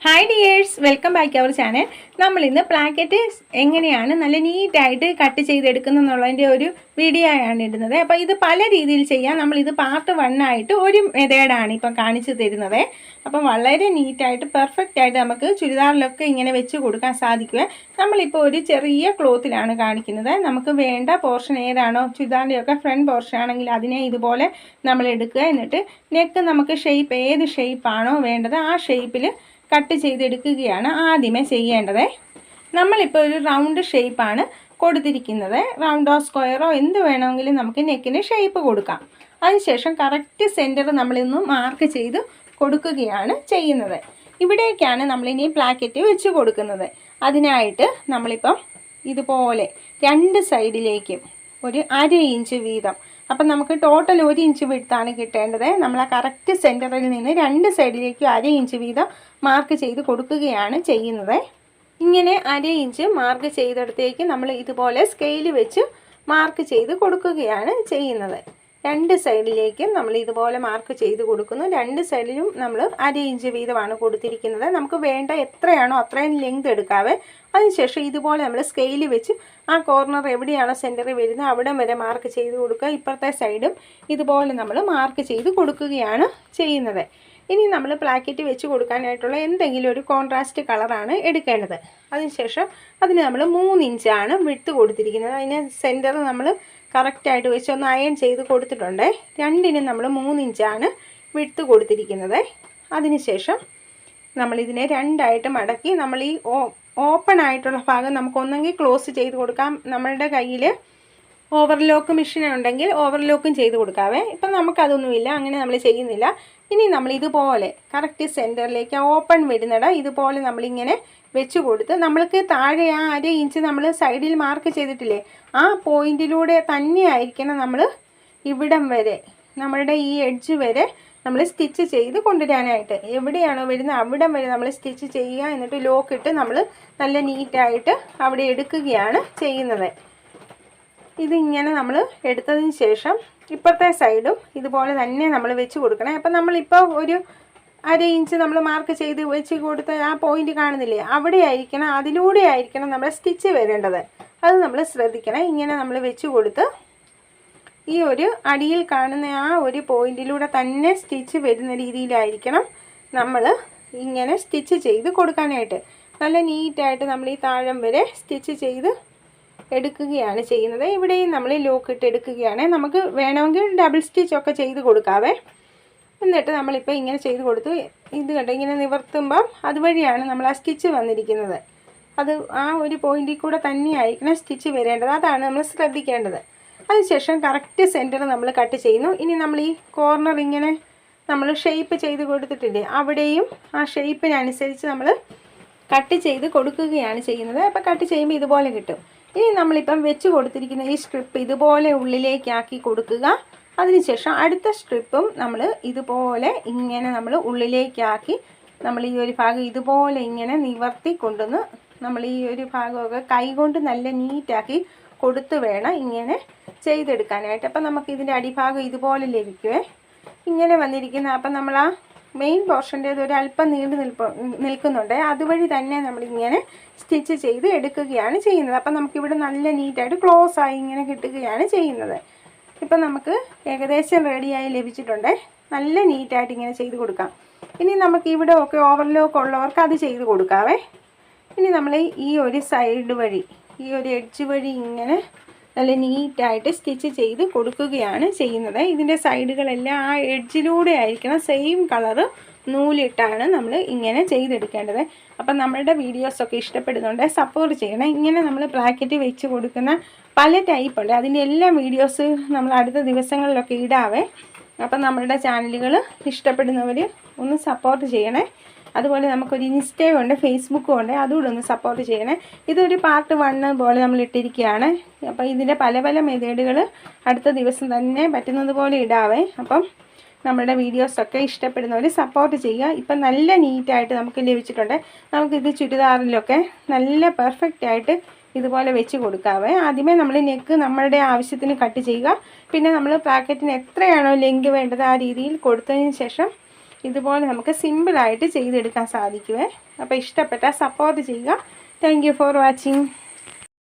Hi dears, welcome back to our channel. നമ്മളിന്ന് placket എങ്ങനെയാണ് നല്ല നീറ്റായിട്ട് കട്ട് ചെയ്തെടുക്കുന്നതെന്നുള്ളതിൻ്റെ ഒരു വീഡിയോ ആണ് ഇടുന്നത്. അപ്പോൾ ഇത് പല രീതിയിൽ ചെയ്യാം. നമ്മളിത് പാർട്ട് 1 ആയിട്ട് ഒരു മെത്തേഡാണ് ഇപ്പം കാണിച്ചു തരുന്നത്. അപ്പം വളരെ നീറ്റായിട്ട് പെർഫെക്റ്റ് ആയിട്ട് നമുക്ക് ചുരിദാറിലൊക്കെ ഇങ്ങനെ വെച്ച് കൊടുക്കാൻ സാധിക്കുക. നമ്മളിപ്പോൾ ഒരു ചെറിയ ക്ലോത്തിലാണ് കാണിക്കുന്നത്. നമുക്ക് വേണ്ട പോർഷൻ ഏതാണോ, ചുരിദാറിൻ്റെയൊക്കെ ഫ്രണ്ട് പോർഷൻ ആണെങ്കിൽ അതിനെ ഇതുപോലെ നമ്മൾ എടുക്കുക. എന്നിട്ട് നെക്ക് നമുക്ക് ഷേപ്പ് ഏത് ഷേപ്പാണോ വേണ്ടത് ആ ഷേപ്പിൽ കട്ട് ചെയ്തെടുക്കുകയാണ് ആദ്യമേ ചെയ്യേണ്ടത്. നമ്മളിപ്പോൾ ഒരു റൗണ്ട് ഷേപ്പാണ് കൊടുത്തിരിക്കുന്നത്. റൗണ്ടോ സ്ക്വയറോ എന്ത് വേണമെങ്കിലും നമുക്ക് നെക്കിന് ഷേപ്പ് കൊടുക്കാം. അതിനുശേഷം കറക്റ്റ് സെൻറ്റർ നമ്മളിന്ന് മാർക്ക് ചെയ്ത് കൊടുക്കുകയാണ് ചെയ്യുന്നത്. ഇവിടേക്കാണ് നമ്മളിനി പ്ലാക്കറ്റ് വെച്ച് കൊടുക്കുന്നത്. അതിനായിട്ട് നമ്മളിപ്പം ഇതുപോലെ രണ്ട് സൈഡിലേക്കും ഒരു 1/2 ഇഞ്ച് വീതം, അപ്പം നമുക്ക് ടോട്ടൽ 1 ഇഞ്ച് വിഡ്ത്താണ് കിട്ടേണ്ടത്. നമ്മൾ ആ കറക്റ്റ് സെൻറ്ററിൽ നിന്ന് രണ്ട് സൈഡിലേക്ക് 1/2 ഇഞ്ച് വീതം മാർക്ക് ചെയ്ത് കൊടുക്കുകയാണ് ചെയ്യുന്നത്. ഇങ്ങനെ 1/2 ഇഞ്ച് മാർക്ക് ചെയ്തെടുത്തേക്ക് നമ്മൾ ഇതുപോലെ സ്കെയിൽ വെച്ച് മാർക്ക് ചെയ്ത് കൊടുക്കുകയാണ് ചെയ്യുന്നത്. രണ്ട് സൈഡിലേക്കും നമ്മൾ ഇതുപോലെ മാർക്ക് ചെയ്ത് കൊടുക്കുന്നു. രണ്ട് സൈഡിലും നമ്മൾ 1/2 ഇഞ്ച് വീതമാണ് കൊടുത്തിരിക്കുന്നത്. നമുക്ക് വേണ്ട എത്രയാണോ അത്രയും ലെങ്ത് എടുക്കാവേ. അതിനുശേഷം ഇതുപോലെ നമ്മൾ സ്കെയിൽ വെച്ച് ആ കോർണർ എവിടെയാണോ സെൻറ്ററിൽ വരുന്നത് അവിടം വരെ മാർക്ക് ചെയ്ത് കൊടുക്കുക. ഇപ്പുറത്തെ സൈഡും ഇതുപോലെ നമ്മൾ മാർക്ക് ചെയ്ത് കൊടുക്കുകയാണ് ചെയ്യുന്നത്. ഇനി നമ്മൾ പ്ലാക്കറ്റ് വെച്ച് കൊടുക്കാനായിട്ടുള്ള എന്തെങ്കിലും ഒരു കോൺട്രാസ്റ്റ് കളറാണ് എടുക്കേണ്ടത്. അതിനുശേഷം അതിന് നമ്മൾ 3 ഇഞ്ചാണ് വിഡ്ത്ത് കൊടുത്തിരിക്കുന്നത്. അതിന് സെൻറ്റർ നമ്മൾ കറക്റ്റായിട്ട് വെച്ച് ഒന്ന് അയൺ ചെയ്ത് കൊടുത്തിട്ടുണ്ട്. രണ്ടിനും നമ്മൾ 3 ഇഞ്ചാണ് വിഡ്ത്ത് കൊടുത്തിരിക്കുന്നത്. അതിനുശേഷം നമ്മളിതിനെ രണ്ടായിട്ട് മടക്കി നമ്മൾ ഈ ഓപ്പൺ ആയിട്ടുള്ള ഭാഗം നമുക്കൊന്നെങ്കിൽ ക്ലോസ് ചെയ്ത് കൊടുക്കാം. നമ്മളുടെ കയ്യിൽ ഓവർലോക്ക് മെഷീൻ ഉണ്ടെങ്കിൽ ഓവർലോക്കും ചെയ്ത് കൊടുക്കാവേ. ഇപ്പം നമുക്കതൊന്നുമില്ല, അങ്ങനെ നമ്മൾ ചെയ്യുന്നില്ല. ഇനി നമ്മൾ ഇതുപോലെ കറക്റ്റ് സെൻറ്ററിലേക്ക് ഓപ്പൺ വരുന്നിടം ഇതുപോലെ നമ്മളിങ്ങനെ വെച്ച് കൊടുത്ത് നമ്മൾക്ക് താഴെ ആ 1/2 ഇഞ്ച് നമ്മൾ സൈഡിൽ മാർക്ക് ചെയ്തിട്ടില്ലേ, ആ പോയിൻറ്റിലൂടെ തന്നെ ആയിരിക്കണം നമ്മൾ ഇവിടം വരെ, നമ്മളുടെ ഈ എഡ്ജ് വരെ നമ്മൾ സ്റ്റിച്ച് ചെയ്ത് കൊണ്ടുവരാനായിട്ട്. എവിടെയാണോ വരുന്നത് അവിടം വരെ നമ്മൾ സ്റ്റിച്ച് ചെയ്യുക. എന്നിട്ട് ലോക്ക് ഇട്ട് നമ്മൾ നല്ല നീറ്റായിട്ട് അവിടെ എടുക്കുകയാണ് ചെയ്യുന്നത്. ഇതിങ്ങനെ നമ്മൾ എടുത്തതിന് ശേഷം ഇപ്പുറത്തെ സൈഡും ഇതുപോലെ തന്നെ നമ്മൾ വെച്ച് കൊടുക്കണം. അപ്പം നമ്മളിപ്പോൾ ഒരു 1/2 ഇഞ്ച് നമ്മൾ മാർക്ക് ചെയ്ത് വെച്ച് കൊടുത്ത ആ പോയിന്റ് കാണുന്നില്ലേ, അവിടെ ആയിരിക്കണം, അതിലൂടെ ആയിരിക്കണം നമ്മൾ സ്റ്റിച്ച് വരേണ്ടത്. അത് നമ്മൾ ശ്രദ്ധിക്കണം. ഇങ്ങനെ നമ്മൾ വെച്ച് കൊടുത്ത് ഈ ഒരു അടിയിൽ കാണുന്ന ആ ഒരു പോയിന്റിലൂടെ തന്നെ സ്റ്റിച്ച് വരുന്ന രീതിയിലായിരിക്കണം നമ്മൾ ഇങ്ങനെ സ്റ്റിച്ച് ചെയ്ത് കൊടുക്കാനായിട്ട്. നല്ല നീറ്റായിട്ട് നമ്മൾ ഈ താഴം വരെ സ്റ്റിച്ച് ചെയ്ത് എടുക്കുകയാണ് ചെയ്യുന്നത്. ഇവിടെയും നമ്മൾ ലോക്ക് ഇട്ട് എടുക്കുകയാണ്. നമുക്ക് വേണമെങ്കിൽ ഡബിൾ സ്റ്റിച്ചൊക്കെ ചെയ്ത് കൊടുക്കാവേ. എന്നിട്ട് നമ്മളിപ്പോൾ ഇങ്ങനെ ചെയ്ത് കൊടുത്തു. ഇത് കണ്ട് ഇങ്ങനെ നിവർത്തുമ്പം അതുവഴിയാണ് നമ്മൾ ആ സ്റ്റിച്ച് വന്നിരിക്കുന്നത്. അത് ആ ഒരു പോയിന്റിൽ കൂടെ തന്നെയായിരിക്കണം സ്റ്റിച്ച് വരേണ്ടത്. അതാണ് നമ്മൾ ശ്രദ്ധിക്കേണ്ടത്. അതിനുശേഷം കറക്റ്റ് സെൻറ്റർ നമ്മൾ കട്ട് ചെയ്യുന്നു. ഇനി നമ്മൾ ഈ കോർണർ ഇങ്ങനെ നമ്മൾ ഷേപ്പ് ചെയ്ത് കൊടുത്തിട്ടില്ലേ, അവിടെയും ആ ഷേപ്പിനനുസരിച്ച് നമ്മൾ കട്ട് ചെയ്ത് കൊടുക്കുകയാണ് ചെയ്യുന്നത്. അപ്പോൾ കട്ട് ചെയ്യുമ്പോൾ ഇതുപോലെ കിട്ടും. ഇനി നമ്മളിപ്പം വെച്ച് കൊടുത്തിരിക്കുന്ന ഈ സ്ട്രിപ്പ് ഇതുപോലെ ഉള്ളിലേക്കാക്കി കൊടുക്കുക. അതിനുശേഷം അടുത്ത സ്ട്രിപ്പും നമ്മൾ ഇതുപോലെ ഇങ്ങനെ നമ്മൾ ഉള്ളിലേക്കാക്കി നമ്മൾ ഈ ഒരു ഭാഗം ഇതുപോലെ ഇങ്ങനെ നിവർത്തി കൊണ്ടുവന്ന് നമ്മൾ ഈ ഒരു ഭാഗമൊക്കെ കൈകൊണ്ട് നല്ല നീറ്റാക്കി കൊടുത്ത് വേണം ഇങ്ങനെ ചെയ്തെടുക്കാനായിട്ട്. അപ്പം നമുക്ക് ഇതിൻ്റെ അടിഭാഗം ഇതുപോലെ ലഭിക്കുവേ. ഇങ്ങനെ വന്നിരിക്കുന്ന അപ്പം നമ്മൾ ആ മെയിൻ പോർഷൻ്റേത് ഒരു അല്പം നീണ്ടു നിൽക്കുന്നുണ്ട്. അതുവഴി തന്നെ നമ്മളിങ്ങനെ സ്റ്റിച്ച് ചെയ്ത് എടുക്കുകയാണ് ചെയ്യുന്നത്. അപ്പം നമുക്കിവിടെ നല്ല നീറ്റായിട്ട് ക്ലോസ് ആയി ഇങ്ങനെ കിട്ടുകയാണ് ചെയ്യുന്നത്. ഇപ്പം നമുക്ക് ഏകദേശം റെഡിയായി ലഭിച്ചിട്ടുണ്ട്. നല്ല നീറ്റായിട്ട് ഇങ്ങനെ ചെയ്ത് കൊടുക്കാം. ഇനി നമുക്ക് ഇവിടെ ഒക്കെ ഓവർലോക്ക് ഉള്ളവർക്ക് അത് ചെയ്ത് കൊടുക്കാവേ. ഇനി നമ്മൾ ഈ ഒരു സൈഡ് വഴി ഈ ഒരു എഡ്ജ് വഴി ഇങ്ങനെ നല്ല നീറ്റായിട്ട് സ്റ്റിച്ച് ചെയ്ത് കൊടുക്കുകയാണ് ചെയ്യുന്നത്. ഇതിൻ്റെ സൈഡുകളെല്ലാം ആ എഡ്ജിലൂടെ ആയിരിക്കണം സെയിം കളറ് നൂലിട്ടാണ് നമ്മൾ ഇങ്ങനെ ചെയ്തെടുക്കേണ്ടത്. അപ്പം നമ്മളുടെ വീഡിയോസൊക്കെ ഇഷ്ടപ്പെടുന്നുണ്ട്, സപ്പോർട്ട് ചെയ്യണം. ഇങ്ങനെ നമ്മൾ ബ്രാക്കറ്റ് വെച്ച് കൊടുക്കുന്ന പല ടൈപ്പുണ്ട്. അതിൻ്റെ എല്ലാ വീഡിയോസ് നമ്മൾ അടുത്ത ദിവസങ്ങളിലൊക്കെ ഇടാവേ. അപ്പം നമ്മളുടെ ചാനലുകൾ ഇഷ്ടപ്പെടുന്നവർ ഒന്ന് സപ്പോർട്ട് ചെയ്യണേ. അതുപോലെ നമുക്കൊരു ഇൻസ്റ്റയും ഉണ്ട്, ഫേസ്ബുക്കും ഉണ്ട്, അതുകൂടെ ഒന്ന് സപ്പോർട്ട് ചെയ്യണേ. ഇതൊരു പാർട്ട് 1 പോലെ നമ്മൾ ഇട്ടിരിക്കുകയാണ്. അപ്പോൾ ഇതിൻ്റെ പല പല മെത്തേഡുകൾ അടുത്ത ദിവസം തന്നെ പറ്റുന്നത് പോലെ ഇടാവേ. അപ്പം നമ്മുടെ വീഡിയോസൊക്കെ ഇഷ്ടപ്പെടുന്നവർ സപ്പോർട്ട് ചെയ്യുക. ഇപ്പം നല്ല നീറ്റായിട്ട് നമുക്ക് ലഭിച്ചിട്ടുണ്ട്. നമുക്കിത് ചുരിദാറിലൊക്കെ നല്ല പെർഫെക്റ്റ് ആയിട്ട് ഇതുപോലെ വെച്ച് കൊടുക്കാവേ. ആദ്യമേ നമ്മൾ നെക്ക് നമ്മളുടെ ആവശ്യത്തിന് കട്ട് ചെയ്യുക. പിന്നെ നമ്മൾ പാക്കറ്റിന് എത്രയാണോ ലെങ്ത് വേണ്ടത് ആ രീതിയിൽ കൊടുത്തതിന് ശേഷം ഇതുപോലെ നമുക്ക് സിമ്പിളായിട്ട് ചെയ്തെടുക്കാൻ സാധിക്കുമേ. അപ്പോൾ ഇഷ്ടപ്പെട്ടാൽ സപ്പോർട്ട് ചെയ്യുക. Thank you for watching.